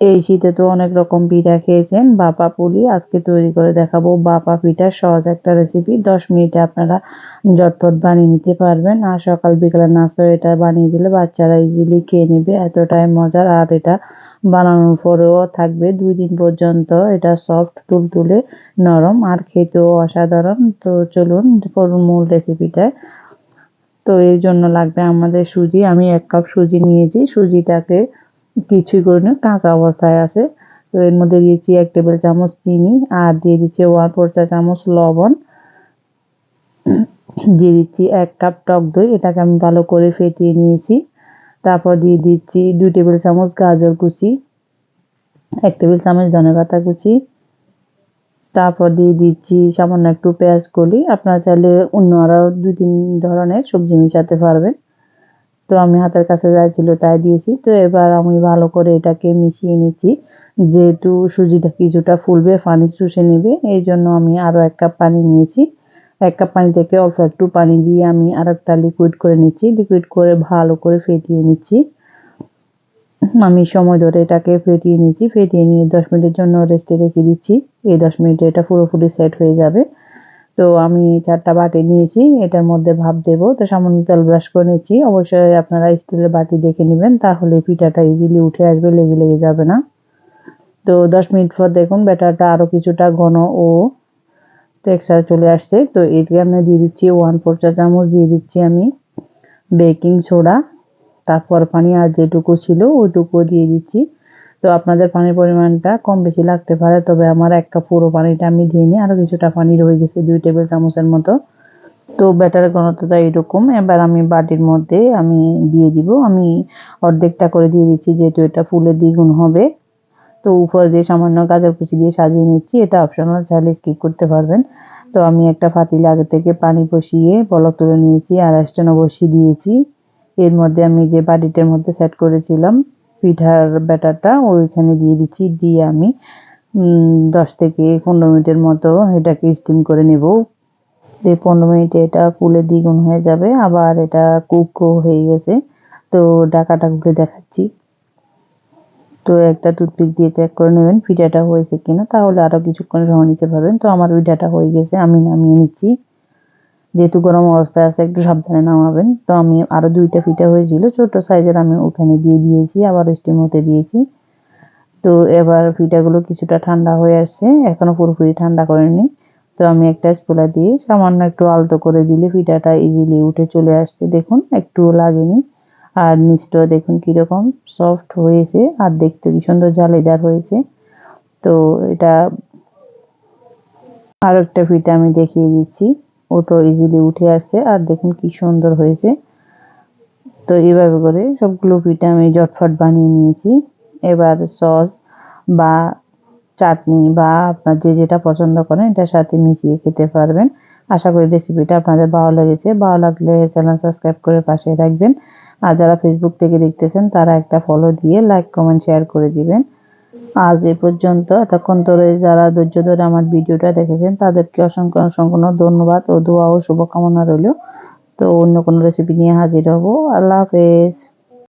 এই শীতে তো অনেক রকম পিঠা খেয়েছেন। ভাপা পুলি আজকে তৈরি করে দেখাবো ভাপা পিঠার সহজ একটা রেসিপি। 10 মিনিটে আপনারা ঝটপট বানিয়ে নিতে পারবেন। আর সকাল বিকালের নাস্তায় এটা বানিয়ে দিলে বাচ্চারা ইজিলি খেয়ে নেবে, এতটাই মজার। আর এটা বানানোর পরেও থাকবে 2 দিন পর্যন্ত। এটা সফট, তুলতুলে, নরম আর খেতেও অসাধারণ। তো চলুন মূল রেসিপিটায়। তো এর জন্য লাগবে আমাদের সুজি। আমি 1 কাপ সুজি নিয়েছি। সুজিটাকে কিছুই করিনি, কাঁচা অবস্থায় আছে। তো এর মধ্যে দিয়েছি 1 টেবিল চামচ চিনি, আর দিয়ে দিচ্ছি 1/4 চা চামচ লবণ, দিয়ে দিচ্ছি 1 কাপ টক দই। এটাকে আমি ভালো করে ফেটিয়ে নিয়েছি। তারপর দিয়ে দিচ্ছি 2 টেবিল চামচ গাজর কুচি, 1 টেবিল চামচ ধনেপাতা কুচি। তারপর দিয়ে দিচ্ছি সামান্য একটু পেঁয়াজ কলি। আপনারা চাইলে অন্য আরও 2-3 ধরনের সবজি মিশাতে পারবেন। তো আমি হাতের কাছে যা ছিল তাই দিয়েছি। তো এবার আমি ভালো করে এটাকে মিশিয়ে নিচ্ছি। যেহেতু সুজিটা কিছুটা ফুলবে, পানি শুষে নেবে, এই জন্য আমি আরও 1 কাপ পানি নিয়েছি। 1 কাপ পানি থেকে অল্প একটু পানি দিয়ে আমি আরেকটা লিকুইড করে নিচ্ছি। লিকুইড করে ভালো করে ফেটিয়ে নিচ্ছি। আমি সময় ধরে এটাকে ফেটিয়ে নিচ্ছি। ফেটিয়ে নিয়ে 10 মিনিটের জন্য রেস্টে রেখে দিচ্ছি। এই 10 মিনিটে এটা পুরোপুরি সেট হয়ে যাবে। তো আমি 4টা বাটি নিয়েছি, এটার মধ্যে ভাপ দেবো। তো সামান্য তেল ব্রাশ করে নিচ্ছি। অবশ্যই আপনারা স্টিলের বাটি দেখে নেবেন, তাহলে পিঠাটা ইজিলি উঠে আসবে, লেগে লেগে যাবে না। তো 10 মিনিট পর দেখুন ব্যাটারটা আরও কিছুটা ঘন ও টেক্সচার চলে আসছে। তো এখানে দিয়ে দিচ্ছি 1/4 চা চামচ দিয়ে দিচ্ছি আমি বেকিং সোডা। তারপর পানি আর যেটুকু ছিল ওইটুকু দিয়ে দিচ্ছি। তো আপনাদের পানির পরিমাণটা কম বেশি লাগতে পারে, তবে আমার 1 কাপ পুরো পানিটা আমি দিইনি, আরও কিছুটা পানি রয়ে গেছে 2 টেবিল চামচের মতো। তো ব্যাটারের ঘনত্বটা এরকম। এবার আমি বাটির মধ্যে আমি দিয়ে দিব। আমি অর্ধেকটা করে দিয়ে দিচ্ছি, যেহেতু এটা ফুলে দ্বিগুণ হবে। তো উপর দিয়ে সামান্য গাজর কুচি দিয়ে সাজিয়ে নিচ্ছি। এটা অপশনাল, চাইলে স্কিপ করতে পারবেন। তো আমি একটা পাতিলে আগে থেকে পানি বসিয়ে বলক তুলে নিয়েছি আর স্ট্যান্ডও বসিয়ে দিয়েছি। এর মধ্যে আমি যে বাটিটার মধ্যে সেট করেছিলাম পিঠার ব্যাটারটা ওইখানে দিয়ে দিচ্ছি। দিয়ে আমি 10 থেকে 15 মিনিটের মতো এটাকে স্টিম করে নেব। এই 15 মিনিটে এটা ফুলে দ্বিগুণ হয়ে যাবে, আবার এটা কুকও হয়ে গেছে। তো ঢাকাটা খুলে দেখাচ্ছি। তো একটা টুথপিক দিয়ে চেক করে নেবেন পিঠাটা হয়েছে কিনা, তাহলে আরও কিছুক্ষণ সময় নিতে পারবেন। তো আমার পিঠাটা হয়ে গেছে, আমি নামিয়ে নিচ্ছি। যেহেতু গরম অবস্থায় আছে, একটু সাবধানে নামাবেন। তো আমি আরও 2টা পিঠা হয়েছিল ছোট সাইজের, আমি ওখানে দিয়ে দিয়েছি, আবার স্টিম হতে দিয়েছি। তো এবার পিঠাগুলো কিছুটা ঠান্ডা হয়ে আসছে, এখনো পুরোপুরি ঠান্ডা করেনি। তো আমি একটা স্প্যাচুলা দিয়ে সামান্য একটু আলতো করে দিলে পিঠাটা ইজিলি উঠে চলে আসছে। দেখুন একটুও লাগেনি। আর নিচটাও দেখুন কিরকম সফট হয়েছে, আর দেখতে কি সুন্দর জালিদার হয়েছে। তো এটা আরো একটা পিঠা আমি দেখিয়ে দিচ্ছি, ওটাও ইজিলি উঠে আসছে, আর দেখুন কি সুন্দর হয়েছে। তো এইভাবে করে সবগুলো পিঠা আমি ঝটফট বানিয়ে নিয়েছি। এবার সস বা চাটনি বা আপনার যে যেটা পছন্দ করেন এটার সাথে মিশিয়ে খেতে পারবেন। আশা করি রেসিপিটা আপনাদের ভালো লেগেছে। ভালো লাগলে চ্যানেল সাবস্ক্রাইব করে পাশে রাখবেন। আর যারা ফেসবুক থেকে দেখতেছেন তারা একটা ফলো দিয়ে লাইক, কমেন্ট, শেয়ার করে দিবেন। আজ এ পর্যন্ত। এতক্ষণ ধরে যারা ধৈর্য ধরে আমার ভিডিওটা দেখেছেন তাদেরকে অসংখ্য অসংখ্য ধন্যবাদ ও দোয়া ও শুভকামনা রইল। তো অন্য কোনো রেসিপি নিয়ে হাজির হব। আল্লাহ হাফেজ।